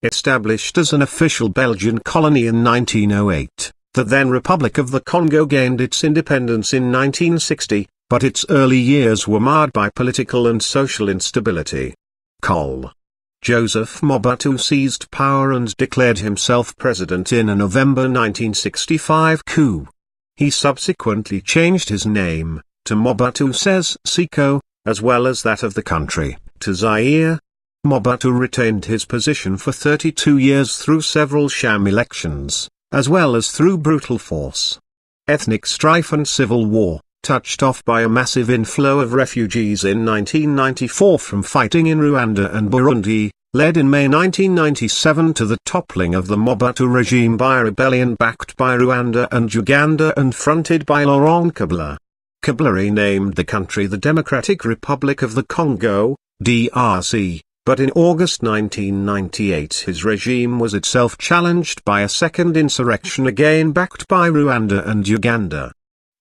Established as an official Belgian colony in 1908, the then Republic of the Congo gained its independence in 1960, but its early years were marred by political and social instability. Col. Joseph Mobutu seized power and declared himself president in a November 1965 coup. He subsequently changed his name, to Mobutu Sese Seko, as well as that of the country, to Zaire. Mobutu retained his position for 32 years through several sham elections, as well as through brutal force. Ethnic strife and civil war, touched off by a massive inflow of refugees in 1994 from fighting in Rwanda and Burundi, led in May 1997 to the toppling of the Mobutu regime by a rebellion backed by Rwanda and Uganda and fronted by Laurent Kabila. Kabila renamed the country the Democratic Republic of the Congo, DRC, but in August 1998 his regime was itself challenged by a second insurrection again backed by Rwanda and Uganda.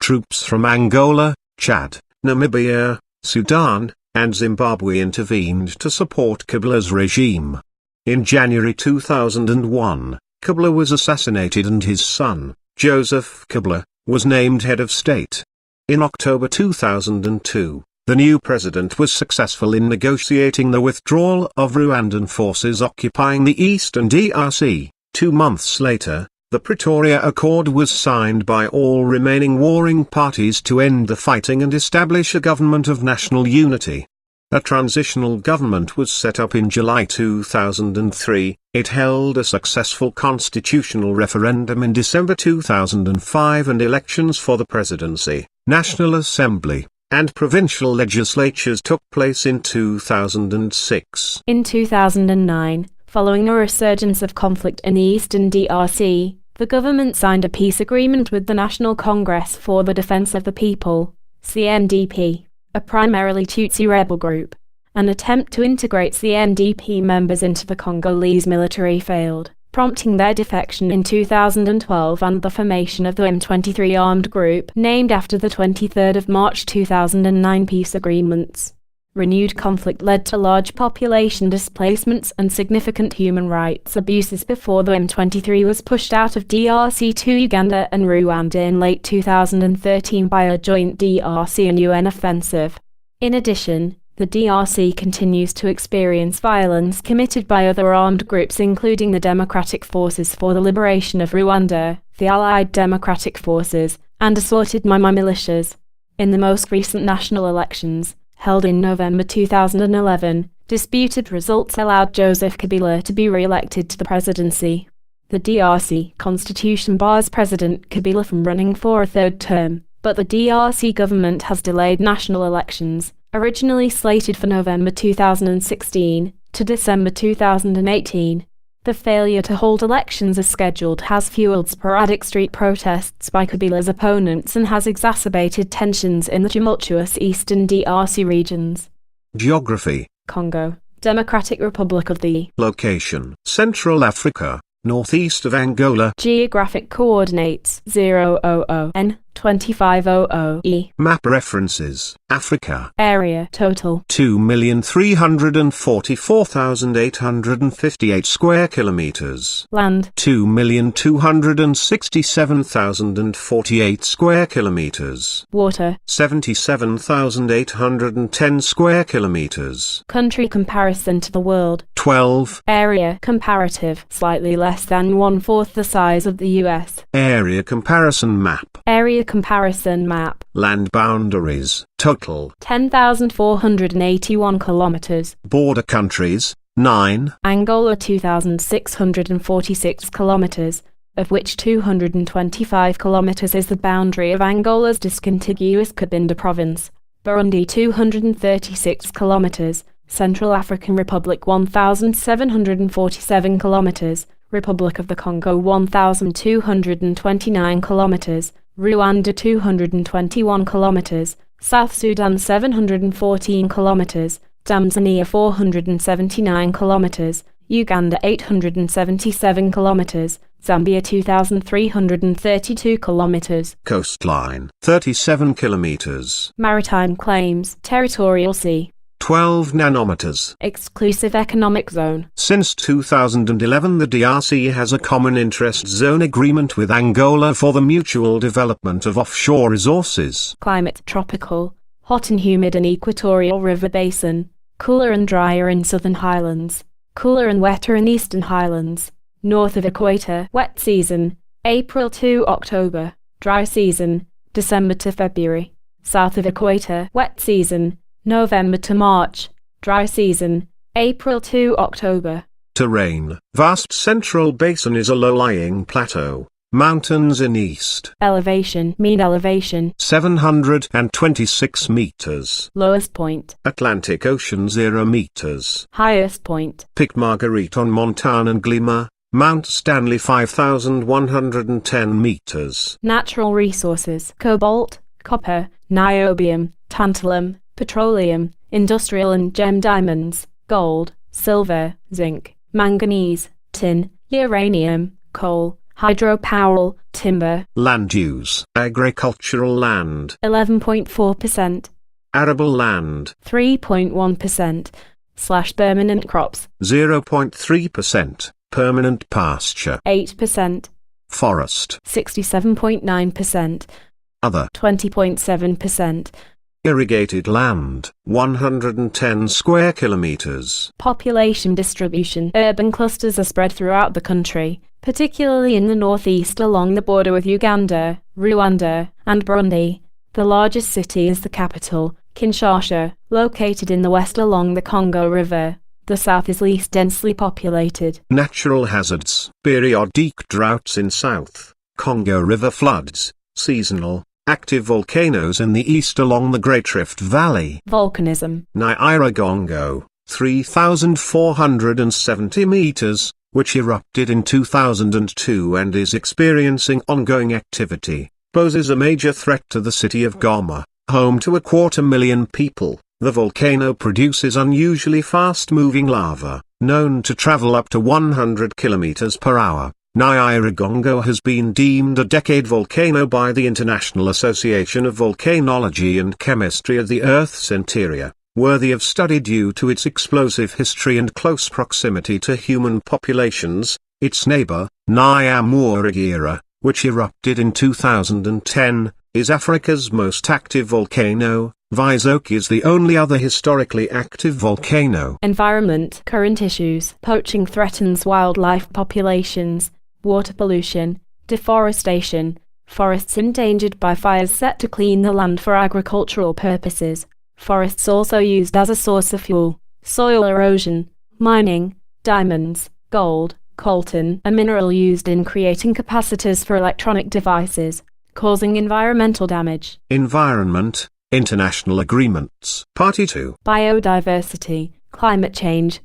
Troops from Angola, Chad, Namibia, Sudan, and Zimbabwe intervened to support Kabila's regime. In January 2001, Kabila was assassinated and his son, Joseph Kabila, was named head of state. In October 2002, the new president was successful in negotiating the withdrawal of Rwandan forces occupying the eastern DRC. 2 months later, the Pretoria Accord was signed by all remaining warring parties to end the fighting and establish a government of national unity. A transitional government was set up in July 2003, it held a successful constitutional referendum in December 2005 and elections for the presidency, National Assembly, and provincial legislatures took place in 2006. In 2009, following a resurgence of conflict in the eastern DRC, the government signed a peace agreement with the National Congress for the Defense of the People, CNDP, a primarily Tutsi rebel group. An attempt to integrate CNDP members into the Congolese military failed, prompting their defection in 2012 and the formation of the M23 armed group named after the 23rd of March 2009 peace agreements. Renewed conflict led to large population displacements and significant human rights abuses before the M23 was pushed out of DRC to Uganda and Rwanda in late 2013 by a joint DRC and UN offensive. In addition, the DRC continues to experience violence committed by other armed groups including the Democratic Forces for the Liberation of Rwanda, the Allied Democratic Forces, and assorted Mai militias. In the most recent national elections, held in November 2011, disputed results allowed Joseph Kabila to be re-elected to the presidency. The DRC constitution bars President Kabila from running for a third term, but the DRC government has delayed national elections, originally slated for November 2016, to December 2018. The failure to hold elections as scheduled has fueled sporadic street protests by Kabila's opponents and has exacerbated tensions in the tumultuous eastern DRC regions. Geography: Congo, Democratic Republic of the. Location: Central Africa, northeast of Angola. Geographic coordinates: 000 N 2500 E. Map references: Africa. Area total: 2,344,858 square kilometers. Land: 2,267,048 square kilometers. Water: 77,810 square kilometers. Country comparison to the world: 12. Area comparative: slightly less than 1/4 the size of the US. Area comparison map. Area comparison map. Land boundaries: total 10,481 kilometers. Border countries: 9. Angola 2,646 kilometers, of which 225 kilometers is the boundary of Angola's discontiguous Cabinda province. Burundi 236 kilometers. Central African Republic 1,747 kilometers. Republic of the Congo 1,229 kilometers. Rwanda 221 kilometers, South Sudan 714 kilometers, Tanzania 479 kilometers, Uganda 877 kilometers, Zambia 2,332 kilometers. Coastline: 37 kilometers. Maritime claims: territorial sea: 12 nanometers. Exclusive Economic Zone. Since 2011, the DRC has a common interest zone agreement with Angola for the mutual development of offshore resources. Climate tropical, hot and humid in equatorial river basin, cooler and drier in southern highlands, cooler and wetter in eastern highlands, north of equator. Wet season, April to October. Dry season, December to February. South of equator. Wet season, November to March. Dry season, April to October. Terrain. Vast central basin is a low-lying plateau. Mountains in east. Elevation. Mean elevation, 726 meters. lowest point. Atlantic Ocean 0 meters. Highest point. Pic Marguerite on Montagne and Glima, Mount Stanley 5,110 meters. Natural resources. Cobalt, copper, niobium, tantalum, petroleum, industrial and gem diamonds, gold, silver, zinc, manganese, tin, uranium, coal, hydropower, timber. Land use. Agricultural land. 11.4%, Arable land. 3.1%, /permanent crops, 0.3%. Permanent pasture. 8%, Forest. 67.9%, Other. 20.7%. Irrigated land. 110 square kilometers. Population distribution. Urban clusters are spread throughout the country, particularly in the northeast along the border with Uganda, Rwanda, and Burundi. The largest city is the capital, Kinshasa, located in the west along the Congo River. The south is least densely populated. Natural hazards. Periodic droughts in south. Congo River floods. Seasonal. Active volcanoes in the east along the Great Rift Valley. Volcanism. Nyiragongo, 3,470 meters, which erupted in 2002 and is experiencing ongoing activity, poses a major threat to the city of Goma, home to 250,000 people. The volcano produces unusually fast-moving lava, known to travel up to 100 kilometers per hour. Nyiragongo has been deemed a decade volcano by the International Association of Volcanology and Chemistry of the Earth's interior, worthy of study due to its explosive history and close proximity to human populations. Its neighbor, Nyamuragira, which erupted in 2010, is Africa's most active volcano. Visoke is the only other historically active volcano. Environment. Current issues. Poaching threatens wildlife populations. Water pollution, deforestation, forests endangered by fires set to clean the land for agricultural purposes, forests also used as a source of fuel, soil erosion, mining, diamonds, gold, coltan, a mineral used in creating capacitors for electronic devices, causing environmental damage. Environment, international agreements. Party 2. Biodiversity, climate change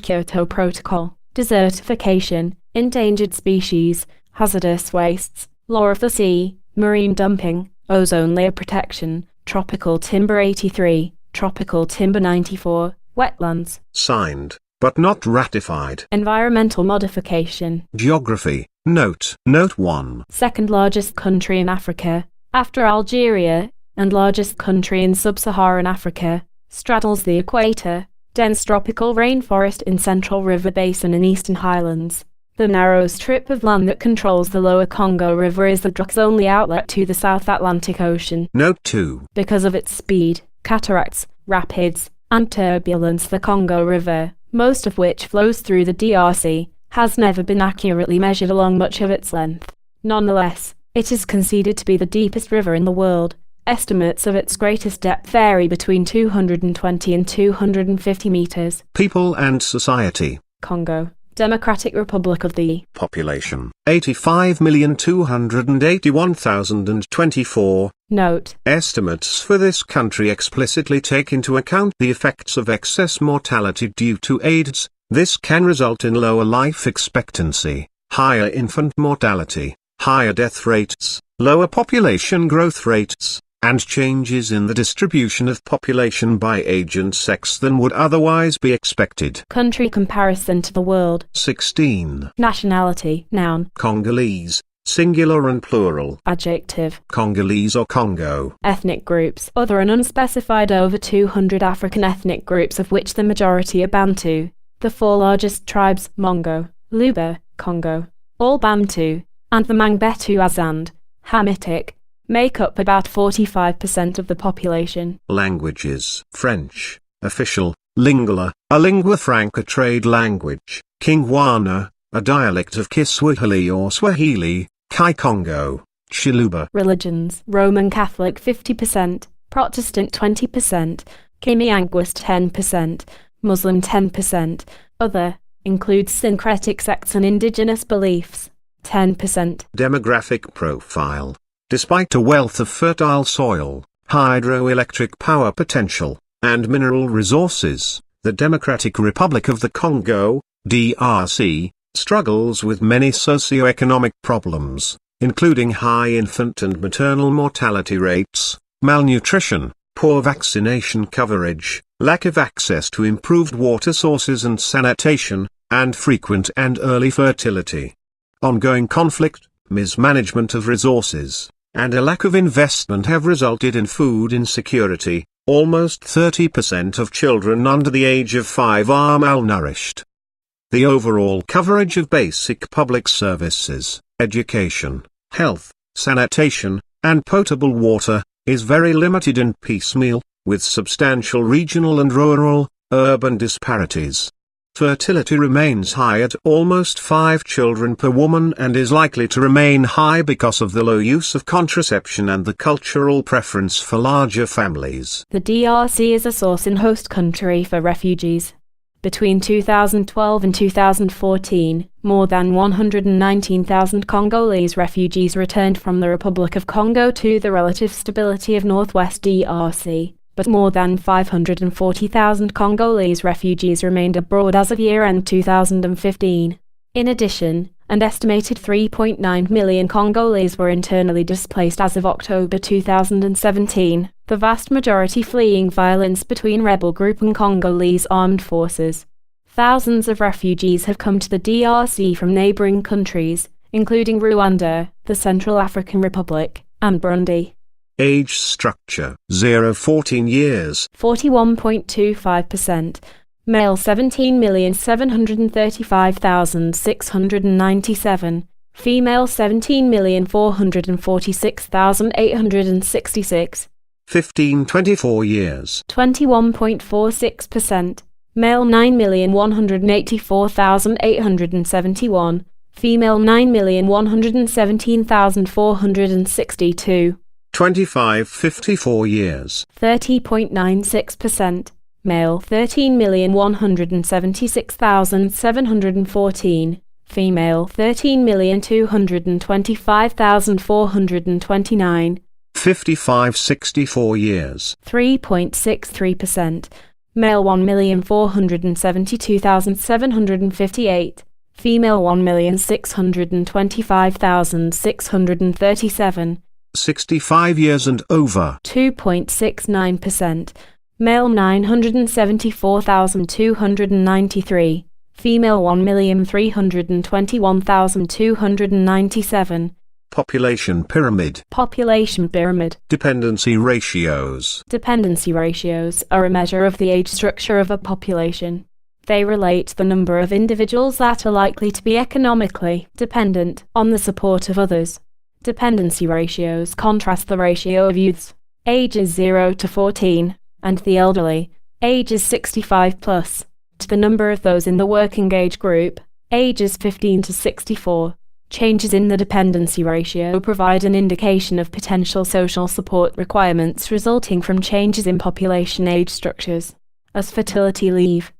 Kyoto Protocol, desertification, endangered species, hazardous wastes, law of the sea, marine dumping, ozone layer protection, tropical timber 83, tropical timber 94, wetlands. Signed, but not ratified. Environmental modification. Geography. Note 1. Second largest country in Africa, after Algeria, and largest country in sub-Saharan Africa, straddles the equator, dense tropical rainforest in central river basin and eastern highlands. The narrow strip of land that controls the lower Congo River is the drug's only outlet to the South Atlantic Ocean. Note 2. Because of its speed, cataracts, rapids, and turbulence, the Congo River, most of which flows through the DRC, has never been accurately measured along much of its length. Nonetheless, it is conceded to be the deepest river in the world. Estimates of its greatest depth vary between 220 and 250 meters. People and society. Congo, Democratic Republic of the Population 85,281,024. Note. Estimates for this country explicitly take into account the effects of excess mortality due to AIDS. This can result in lower life expectancy, higher infant mortality, higher death rates, lower population growth rates, and changes in the distribution of population by age and sex than would otherwise be expected. Country comparison to the world. 16. Nationality. Noun. Congolese, singular and plural. Adjective. Congolese or Congo. Ethnic groups. Other and unspecified. Over 200 African ethnic groups, of which the majority are Bantu. The four largest tribes, Mongo, Luba, Congo, all Bantu, and the Mangbetu Azand, Hamitic, make up about 45% of the population. Languages. French, official, Lingala, a lingua franca trade language. Kingwana, a dialect of Kiswahili or Swahili. Kai-Congo, Chiluba. Religions. Roman Catholic 50%, Protestant 20%, Kimianguist 10%, Muslim 10%, other, includes syncretic sects and indigenous beliefs, 10%. Demographic profile. Despite a wealth of fertile soil, hydroelectric power potential, and mineral resources, the Democratic Republic of the Congo, DRC, struggles with many socio-economic problems, including high infant and maternal mortality rates, malnutrition, poor vaccination coverage, lack of access to improved water sources and sanitation, and frequent and early fertility. Ongoing conflict, mismanagement of resources, and a lack of investment have resulted in food insecurity. Almost 30% of children under the age of 5 are malnourished. The overall coverage of basic public services, education, health, sanitation, and potable water, is very limited and piecemeal, with substantial regional and rural, urban disparities. Fertility remains high at almost 5 children per woman and is likely to remain high because of the low use of contraception and the cultural preference for larger families. The DRC is a source in host country for refugees. Between 2012 and 2014, more than 119,000 Congolese refugees returned from the Republic of Congo to the relative stability of northwest DRC, but more than 540,000 Congolese refugees remained abroad as of year-end 2015. In addition, an estimated 3.9 million Congolese were internally displaced as of October 2017, the vast majority fleeing violence between rebel group and Congolese armed forces. Thousands of refugees have come to the DRC from neighboring countries, including Rwanda, the Central African Republic, and Burundi. Age structure 0–14 years. 41.25%. Male 17,735,697. Female 17,446,866. 15–24 years. 21.46%. Male 9,184,871. Female 9,117,462. 25–54 years. 30.96%. Male 13,176,714. Female 13,225,429. 55–64 years. 3.63%. Male 1,472,758. Female 1,625,637. 65 years and over. 2.69%. Male 974,293. Female 1,321,297. Population pyramid. Population pyramid. Dependency ratios. Dependency ratios are a measure of the age structure of a population. They relate the number of individuals that are likely to be economically dependent on the support of others. Dependency ratios contrast the ratio of youths, ages 0 to 14, and the elderly, ages 65 plus, to the number of those in the working age group, ages 15 to 64. Changes in the dependency ratio provide an indication of potential social support requirements resulting from changes in population age structures, as fertility leave.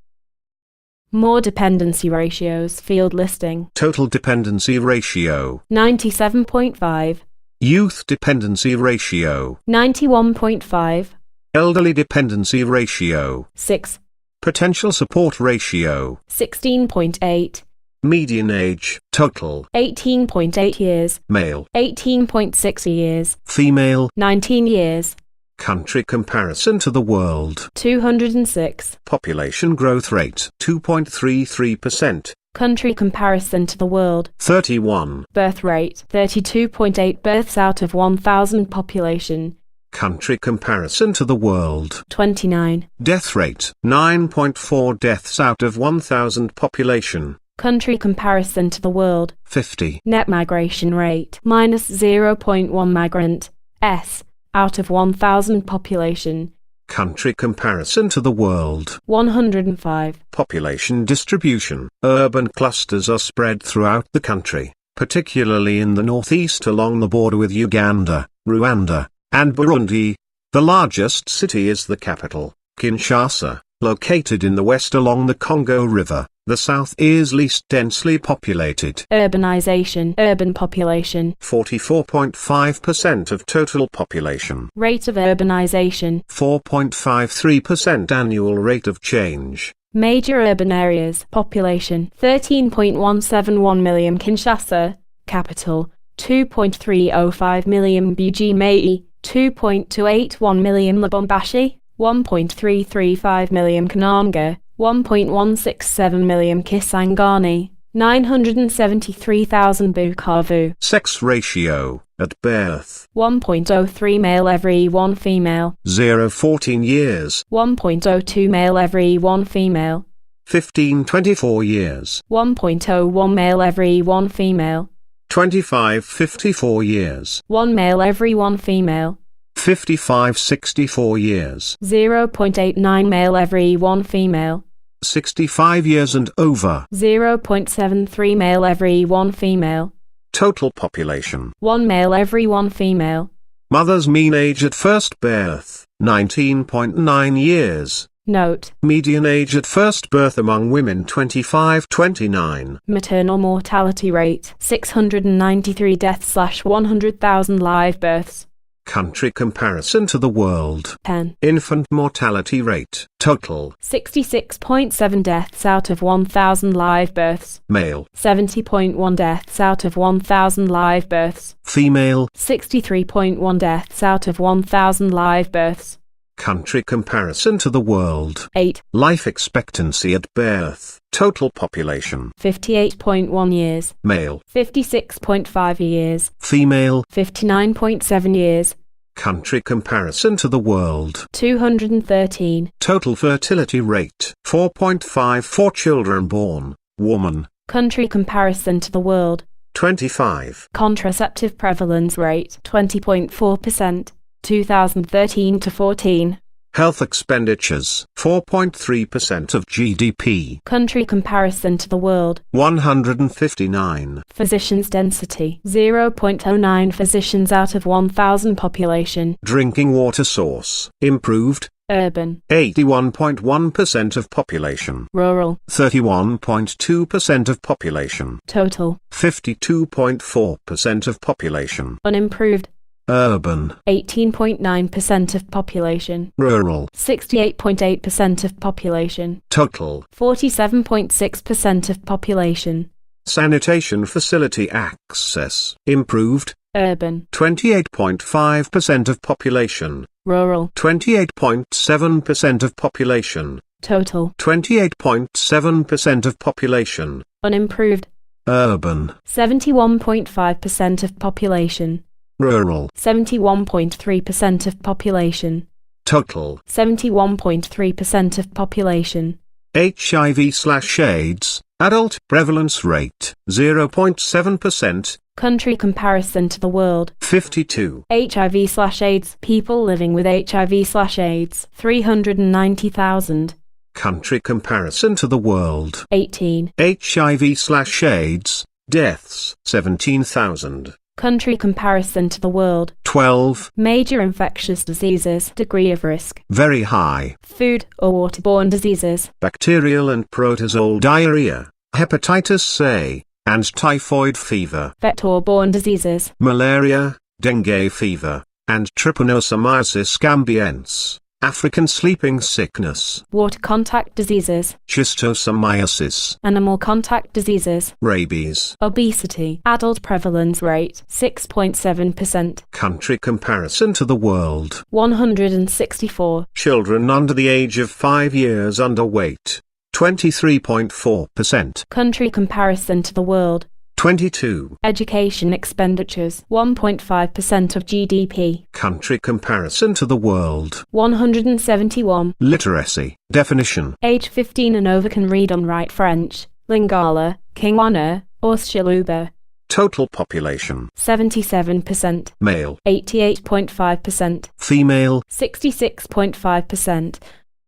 More dependency ratios. Field listing. Total dependency ratio 97.5. Youth dependency ratio 91.5. Elderly dependency ratio 6. Potential support ratio 16.8. Median age total 18.8 years. Male 18.6 years. Female 19 years. Country comparison to the world. 206. Population growth rate 2.33%. Country comparison to the world. 31. Birth rate 32.8 births out of 1,000 population. Country comparison to the world. 29. Death rate 9.4 deaths out of 1,000 population. Country comparison to the world. 50. Net migration rate minus 0.1 migrant s out of 1,000 population. Country comparison to the world. 105. Population distribution. Urban clusters are spread throughout the country, particularly in the northeast along the border with Uganda, Rwanda, and Burundi. The largest city is the capital, Kinshasa, located in the west along the Congo River. The south is least densely populated. Urbanization. Urban population. 44.5% of total population. Rate of urbanization. 4.53% annual rate of change. Major urban areas. Population 13.171 million Kinshasa, capital, 2.305 million Buji-Mayi, 2.281 million Lubumbashi, 1.335 million Kananga, 1.167 million Kisangani, 973,000 Bukavu. Sex ratio, at birth. 1.03 male every 1 female. 0-14 years. 1.02 male every 1 female. 15-24 years. 1.01 male every 1 female. 25-54 years. 1 male every 1 female. 55-64 years. 0.89 male every 1 female. 65 years and over. 0.73 male every 1 female. Total population. 1 male every 1 female. Mother's mean age at first birth, 19.9 years. Note. Median age at first birth among women 25-29. Maternal mortality rate 693 deaths/100,000 live births. Country comparison to the world. 10. Infant mortality rate. Total. 66.7 deaths out of 1,000 live births. Male. 70.1 deaths out of 1,000 live births. Female. 63.1 deaths out of 1,000 live births. Country comparison to the world. 8. Life expectancy at birth. Total population. 58.1 years. Male. 56.5 years. Female. 59.7 years. Country comparison to the world. 213. Total fertility rate. 4.54 children born. Woman. Country comparison to the world. 25. Contraceptive prevalence rate 20.4%. 2013 to 14. Health expenditures, 4.3% of GDP. Country comparison to the world. 159. Physicians density, 0.09 physicians out of 1,000 population. Drinking water source, improved. Urban, 81.1% of population. rural, 31.2% of population. total, 52.4% of population. unimproved. Urban, 18.9% of population. rural, 68.8% of population. total. 47.6% of population. Sanitation facility access, improved. Urban, 28.5% of population. rural, 28.7% of population. total, 28.7% of population. unimproved. Urban, 71.5% of population. rural, 71.3% of population. total. 71.3% of population. HIV/AIDS, adult prevalence rate, 0.7%. Country comparison to the world. 52. HIV/AIDS, people living with HIV/AIDS, 390,000. Country comparison to the world. 18. HIV/AIDS, deaths, 17,000. Country comparison to the world. 12. Major infectious diseases, degree of risk. Very high. Food or waterborne diseases. Bacterial and protozoal diarrhea, hepatitis A, and typhoid fever. Vector-borne diseases. Malaria, dengue fever, and trypanosomiasis gambiense, African sleeping sickness. Water contact diseases. Schistosomiasis. Animal contact diseases. Rabies. Obesity. Adult prevalence rate, 6.7%. Country comparison to the world. 164. Children under the age of 5 years underweight, 23.4%. Country comparison to the world. 22. Education expenditures 1.5% of GDP. Country comparison to the world. 171. Literacy. Definition. Age 15 and over can read and write French, Lingala, Kingwana, or Shaluba. Total population. 77%. Male. 88.5%. Female. 66.5%.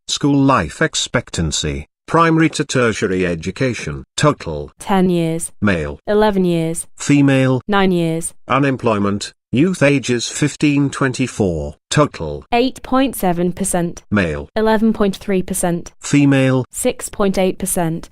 School life expectancy. Primary to tertiary education. Total. 10 years. Male. 11 years. Female. 9 years. Unemployment. Youth ages 15-24. Total. 8.7%. Male. 11.3%. Female. 6.8%.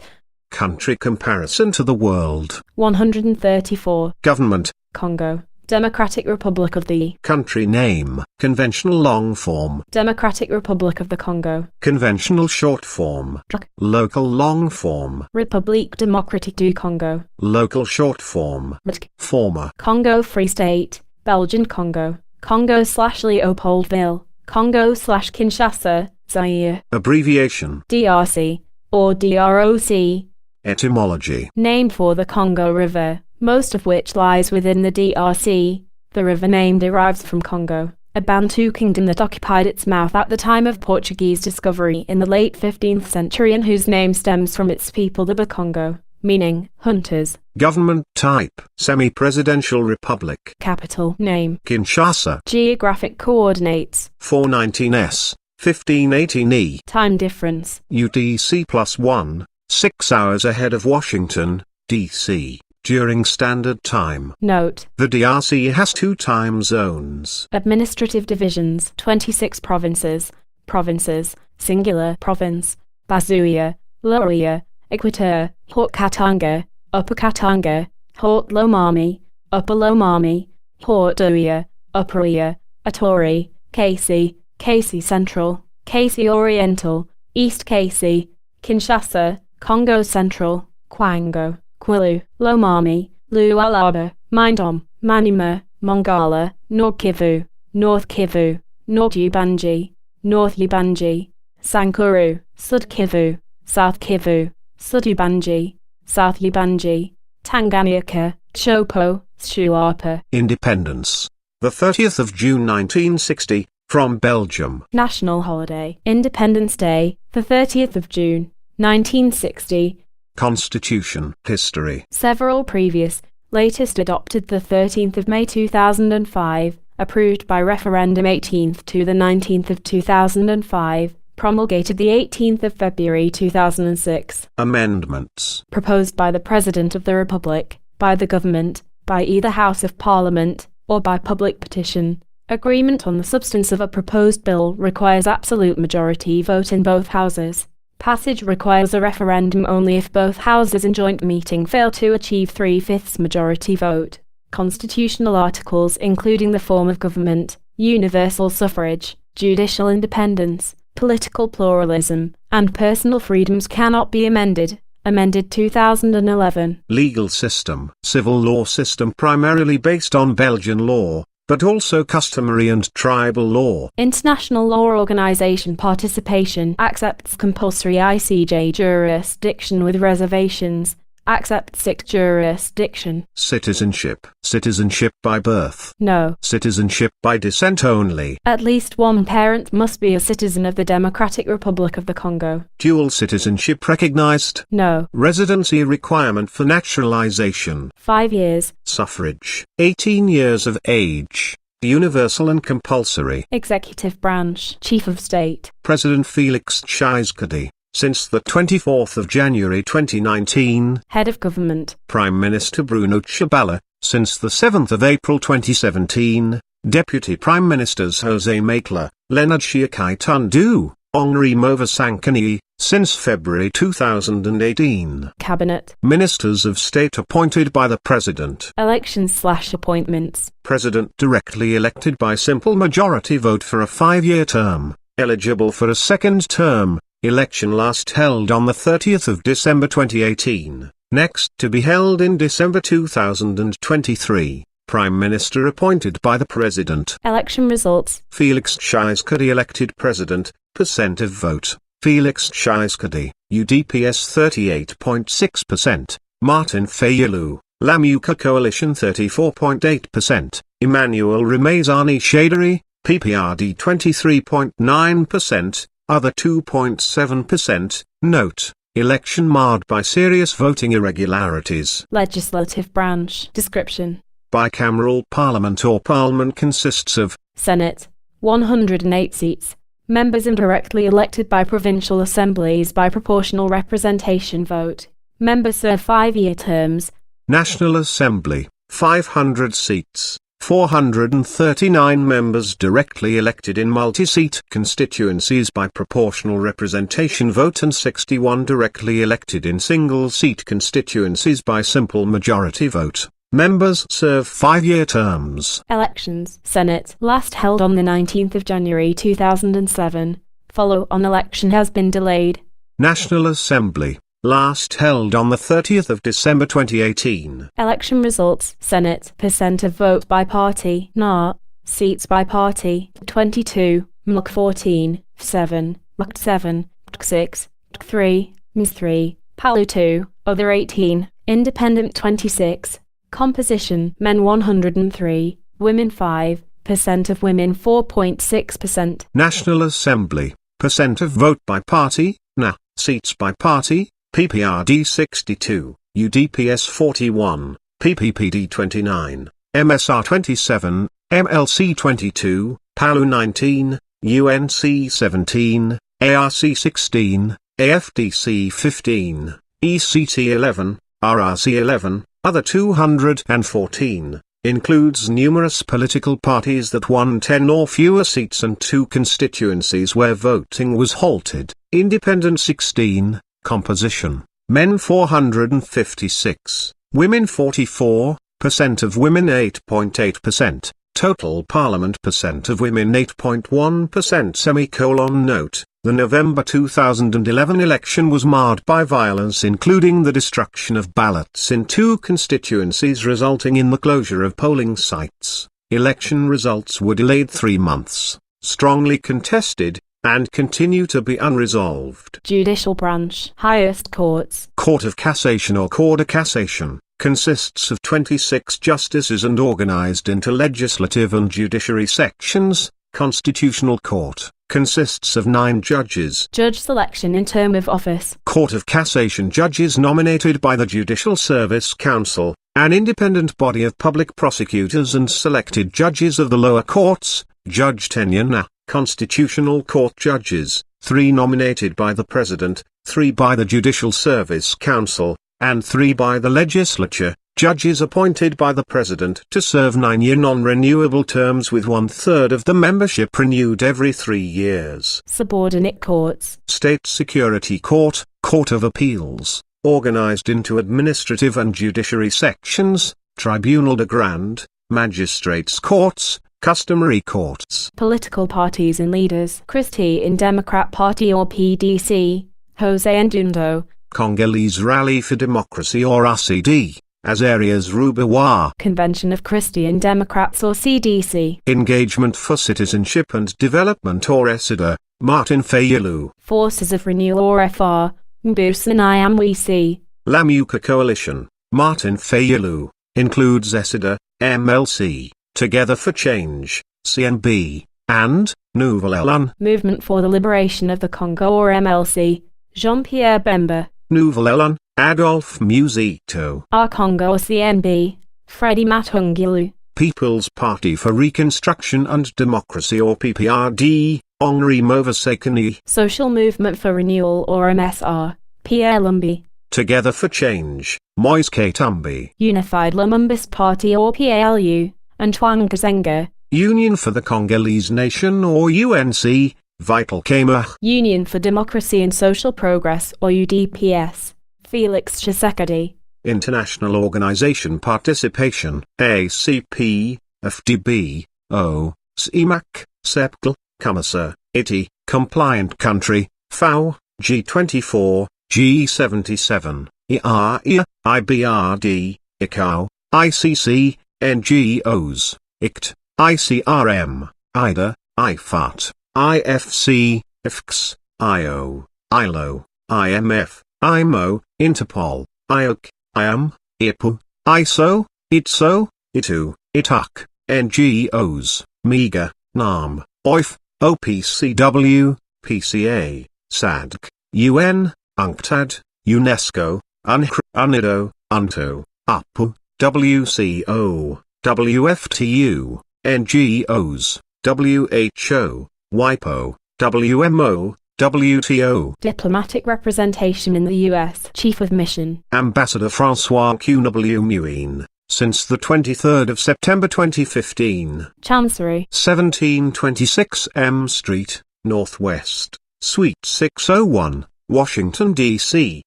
Country comparison to the world. 134. Government. Congo. Democratic Republic of the. Country name. Conventional long form. Democratic Republic of the Congo. Conventional short form. Local long form. République démocratique du Congo. Local short form. Former. Congo Free State. Belgian Congo. Congo/Leopoldville. Congo/Kinshasa, Zaire. Abbreviation. DRC. Or DROC. Etymology. Named for the Congo River, most of which lies within the DRC. The river name derives from Congo, a Bantu kingdom that occupied its mouth at the time of Portuguese discovery in the late 15th century and whose name stems from its people the Bakongo, meaning hunters. Government type. Semi-presidential republic. Capital name. Kinshasa. Geographic coordinates. 419s. 1518e. Time difference. UTC+1, 6 hours ahead of Washington, D.C. during Standard Time. Note. The DRC has 2 time zones. Administrative divisions. 26 provinces. Provinces, singular province. Bazuia, Loria, Equateur, Haut-Katanga, Upper Katanga, Haut-Lomami, Upper Lomami, Haut-Oya, Upper Oya, Atori, Kayes, Kayes Central, Kayes Oriental, East Kayes, Kinshasa, Congo Central, Kwango, Kwilu, Lomami, Lualaba, Mindom, Maniema, Mongala, Nord Kivu, North Kivu, North Ubangi, North Ubangi, Sankuru, Sud Kivu, South Kivu, Sud Ubangi, South Ubangi, Tanganyika, Chopo, Shuapa. Independence. The 30th of June 1960, from Belgium. National holiday. Independence Day, the 30th of June, 1960. Constitution. History. Several previous, latest adopted the 13th of May 2005, approved by referendum 18th to the 19th of 2005, promulgated the 18th of February 2006. Amendments. Proposed by the President of the Republic, by the government, by either House of Parliament, or by public petition. Agreement on the substance of a proposed bill requires absolute majority vote in both houses. Passage requires a referendum only if both houses in joint meeting fail to achieve 3/5 majority vote. Constitutional articles including the form of government, universal suffrage, judicial independence, political pluralism, and personal freedoms cannot be amended. Amended 2011. Legal system. Civil law system primarily based on Belgian law, but also customary and tribal law. International Law Organization participation accepts compulsory ICJ jurisdiction with reservations. Accepts SIC jurisdiction. Citizenship. Citizenship by birth. No. Citizenship by descent only. At least one parent must be a citizen of the Democratic Republic of the Congo. Dual citizenship recognized. No. Residency requirement for naturalization. 5 years. Suffrage. 18 years of age. Universal and compulsory. Executive branch. Chief of State. President Félix Tshisekedi. Since the 24th of January 2019. Head of Government. Prime Minister Bruno Tshibala. Since the 7th of April 2017. Deputy Prime Ministers José Makela, Leonard Shiakai Tundu, Henri Mova-Sankani. Since February 2018. Cabinet. Ministers of State appointed by the President. Elections/appointments. President directly elected by simple majority vote for a 5-year term. Eligible for a second term. Election last held on the 30th of December 2018. Next to be held in December 2023. Prime Minister appointed by the President. Election results. Félix Tshisekedi elected President. Percent of vote. Félix Tshisekedi. UDPS 38.6%, Martin Fayulu, Lamuka Coalition 34.8%, Emmanuel Ramazani Shadari, PPRD 23.9%, other 2.7%. Note: election marred by serious voting irregularities. Legislative branch. Description: Bicameral parliament or parliament consists of Senate, 108 seats, members indirectly elected by provincial assemblies by proportional representation vote. Members serve 5-year terms. National Assembly, 500 seats, 439 members directly elected in multi-seat constituencies by proportional representation vote and 61 directly elected in single-seat constituencies by simple majority vote. Members serve 5-year terms. Elections. Senate, last held on the 19th of January 2007. Follow-on election has been delayed. National Assembly, last held on the 30th of December 2018. Election results. Senate, percent of vote by party. NAR, seats by party. 22, MLK 14, 7, MLK 7, 6, 3, MS 3, PALU 2, other 18, independent 26. Composition: men 103, women 5, percent of women 4.6%. National Assembly, percent of vote by party, NA, seats by party, PPRD 62, UDPS 41, PPPD 29, MSR 27, MLC 22, PALU 19, UNC 17, ARC 16, AFDC 15, ECT 11, RRC 11, other 214, includes numerous political parties that won 10 or fewer seats and 2 constituencies where voting was halted. Independent 16, composition, men 456, women 44, percent of women 8.8%, total parliament percent of women 8.1%. Note: the November 2011 election was marred by violence, including the destruction of ballots in 2 constituencies resulting in the closure of polling sites. Election results were delayed 3 months, strongly contested, and continue to be unresolved. Judicial branch. Highest courts. Court of Cassation or Cour de Cassation consists of 26 justices and organized into legislative and judiciary sections. Constitutional Court consists of 9 judges. Judge selection in term of office. Court of Cassation judges nominated by the Judicial Service Council, an independent body of public prosecutors and selected judges of the lower courts. Judge tenure. NA. Constitutional Court judges, 3 nominated by the President, 3 by the Judicial Service Council, and 3 by the Legislature. Judges appointed by the President to serve 9-year non-renewable terms with 1/3 of the membership renewed every 3 years. Subordinate courts. State Security Court, Court of Appeals, organized into administrative and judiciary sections, Tribunal de Grande, Magistrates Courts, Customary Courts. Political parties and leaders. Christian Democrat Party or PDC, Jose Ndundo. Congolese Rally for Democracy or RCD, Azarias Rubawa. Convention of Christian Democrats or CDC. Engagement for Citizenship and Development or ESIDA, Martin Fayulu. Forces of Renewal or FR, Mbusanai Amwisi. Lamuka Coalition, Martin Fayulu, includes ESIDA, MLC, Together for Change, CNB, and Nouvel Elan. Movement for the Liberation of the Congo or MLC, Jean-Pierre Bemba. Nouvel Elan, Adolphe Musito. Our Congo or CNB, Freddie Matungilu. People's Party for Reconstruction and Democracy or PPRD, Henri Movasekani. Social Movement for Renewal or MSR, Pierre Lumbi. Together for Change, Moise Katumbi. Unified Lumumbist Party or PALU, Antoine Kazenga. Union for the Congolese Nation or UNC, Vital Kama. Union for Democracy and Social Progress or UDPS, Felix Tshisekedi. International Organization Participation, ACP, FDB, O, CIMAC, CEPGL, COMESA, ITI, Compliant Country, FAO, G24, G77, IAIA, IBRD, ICAO, ICC, NGOs, ICT, ICRM, IDA, IFAT, IFC, IFX, IO, ILO, IMF, IMO, Interpol, IOC, IAM, IPU, ISO, ITSO, ITU, ITUC, NGOs, MEGA, NAM, OIF, OPCW, PCA, SADC, UN, UNCTAD, UNESCO, UNIDO, UNTO, UPU, WCO, WFTU, NGOs, WHO, WIPO, WMO, WTO. Diplomatic representation in the U.S. Chief of Mission. Ambassador François QW Muin, since the 23rd of September 2015. Chancery. 1726 M Street, Northwest, Suite 601, Washington, D.C.,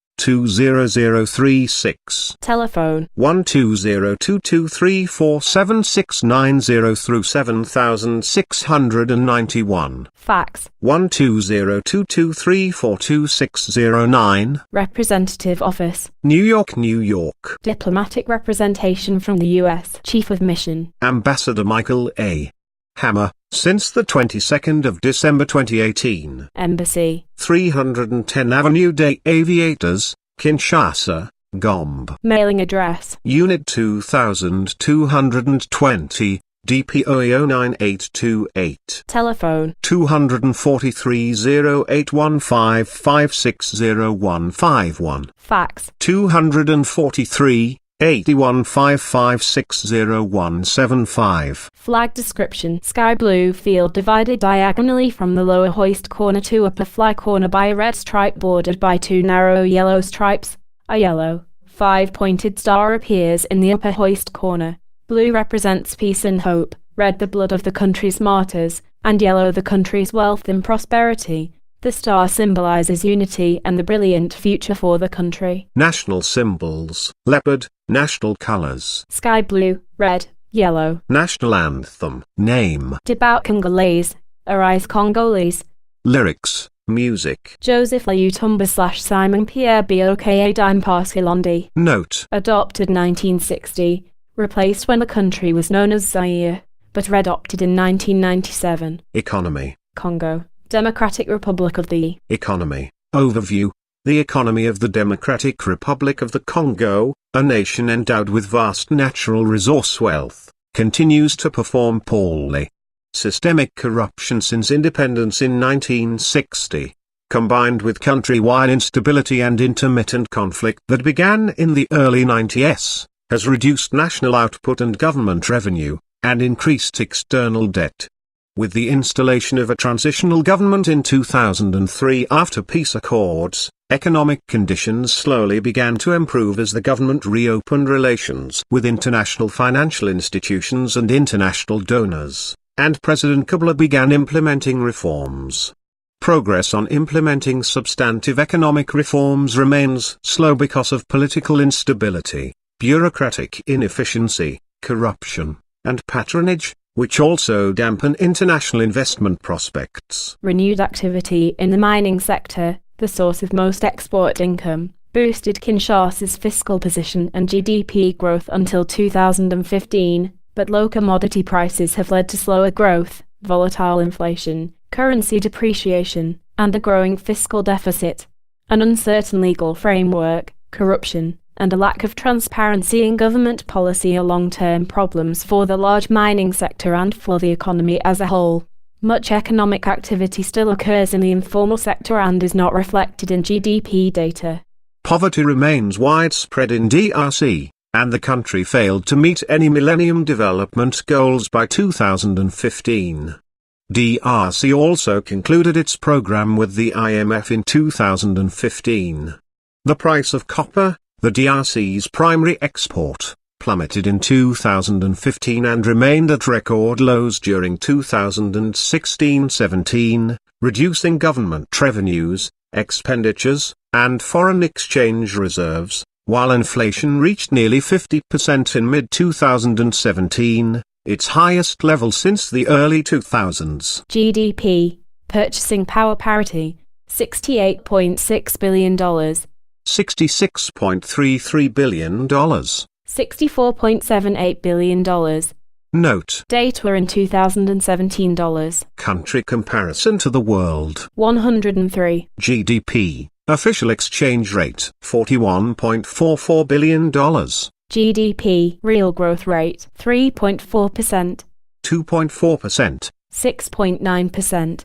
20036. Telephone. 12022347690 through 7691. Fax. 12022342609. Representative Office. New York, New York. Diplomatic representation from the U.S. Chief of Mission. Ambassador Michael A. Hammer, since the 22nd of December 2018. Embassy. 310 Avenue des Aviators, Kinshasa, Gombe. Mailing address. Unit 2220, DPO 09828. Telephone. 243-0815560151. Fax. 243-8155600175. Flag description. Sky blue field divided diagonally from the lower hoist corner to upper fly corner by a red stripe bordered by two narrow yellow stripes. A yellow, five-pointed star appears in the upper hoist corner. Blue represents peace and hope, red the blood of the country's martyrs, and yellow the country's wealth and prosperity. The star symbolizes unity and the brilliant future for the country. National symbols: leopard, national colors. Sky blue, red, yellow. National anthem, name. Devout Congolese, Arise Congolese. Lyrics, music. Joseph Layutumba / Simon Pierre Boka Dime Parsilondi. Note: Adopted 1960, replaced when the country was known as Zaire, but readopted in 1997. Economy. Congo, Democratic Republic of the. Economy. Overview. The economy of the Democratic Republic of the Congo, a nation endowed with vast natural resource wealth, continues to perform poorly. Systemic corruption since independence in 1960, combined with country-wide instability and intermittent conflict that began in the early 90s, has reduced national output and government revenue, and increased external debt. With the installation of a transitional government in 2003 after peace accords, economic conditions slowly began to improve as the government reopened relations with international financial institutions and international donors, and President Kabila began implementing reforms. Progress on implementing substantive economic reforms remains slow because of political instability, bureaucratic inefficiency, corruption, and patronage, which also dampen international investment prospects. Renewed activity in the mining sector, the source of most export income, boosted Kinshasa's fiscal position and GDP growth until 2015, but low commodity prices have led to slower growth, volatile inflation, currency depreciation, and a growing fiscal deficit. An uncertain legal framework, corruption, and a lack of transparency in government policy are long-term problems for the large mining sector and for the economy as a whole. Much economic activity still occurs in the informal sector and is not reflected in GDP data. Poverty remains widespread in DRC, and the country failed to meet any Millennium Development Goals by 2015. DRC also concluded its program with the IMF in 2015. The price of copper, the DRC's primary export, plummeted in 2015 and remained at record lows during 2016-17, reducing government revenues, expenditures, and foreign exchange reserves, while inflation reached nearly 50% in mid-2017, its highest level since the early 2000s. GDP, purchasing power parity, $68.6 billion. $66.33 billion. $64.78 billion. Note: Data in 2017 dollars. Country comparison to the world. 103. GDP. Official exchange rate, $41.44 billion. GDP, real growth rate, 3.4%, 2.4%. 6.9%,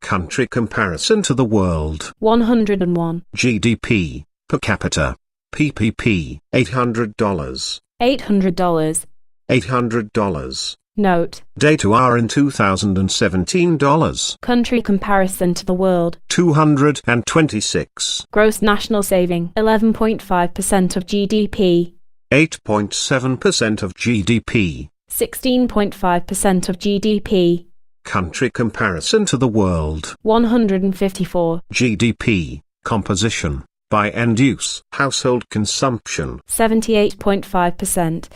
Country comparison to the world. 101, GDP, per capita. PPP, $800. $800. $800. Note, Day to hour in 2017 dollars. country comparison to the world. 226. Gross national saving, 11.5% of GDP, 8.7% of GDP. 16.5% of GDP, Country comparison to the world. 154, GDP, composition, by end use, household consumption, 78.5%,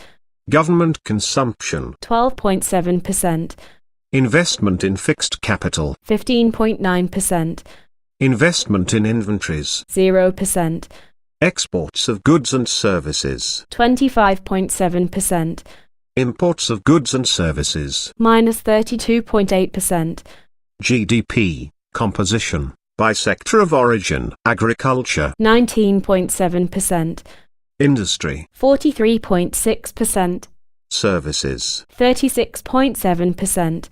government consumption, 12.7%, investment in fixed capital, 15.9%, investment in inventories, 0%, exports of goods and services, 25.7%, imports of goods and services, minus 32.8%, GDP, composition, by sector of origin, agriculture, 19.7%, industry, 43.6%, services, 36.7%,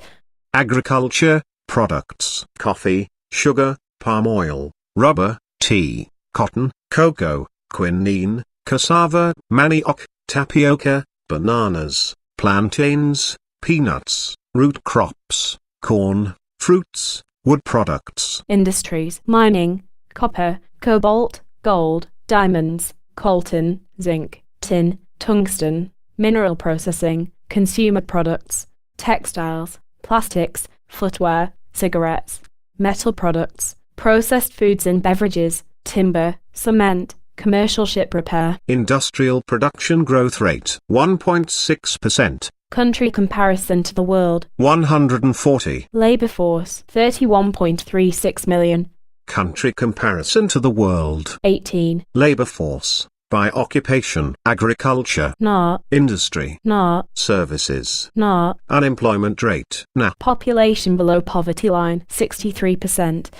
agriculture, products, coffee, sugar, palm oil, rubber, tea, cotton, cocoa, quinine, cassava, manioc, tapioca, bananas, plantains, peanuts, root crops, corn, fruits, wood products, industries, mining, copper, cobalt, gold, diamonds, coltan, zinc, tin, tungsten, mineral processing, consumer products, textiles, plastics, footwear, cigarettes, metal products, processed foods and beverages, timber, cement, commercial ship repair. Industrial production growth rate, 1.6%. Country comparison to the world. 140. Labor force, 31.36 million. Country comparison to the world. 18. Labor force, by occupation, agriculture, NA. industry, NA. services, NA. unemployment rate, NA. Population below poverty line, 63%.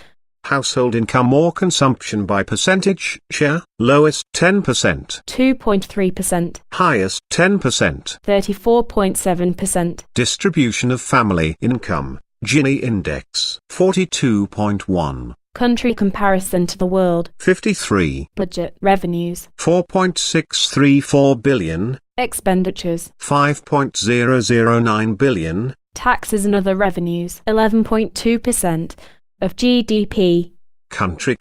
Household income or consumption by percentage share, lowest 10%, 2.3%, highest 10%. 34.7%. Distribution of family income, Gini index, 42.1. Country comparison to the world. 53. Budget, revenues, 4.634 billion, expenditures, 5.009 billion, taxes and other revenues, 11.2% of GDP. country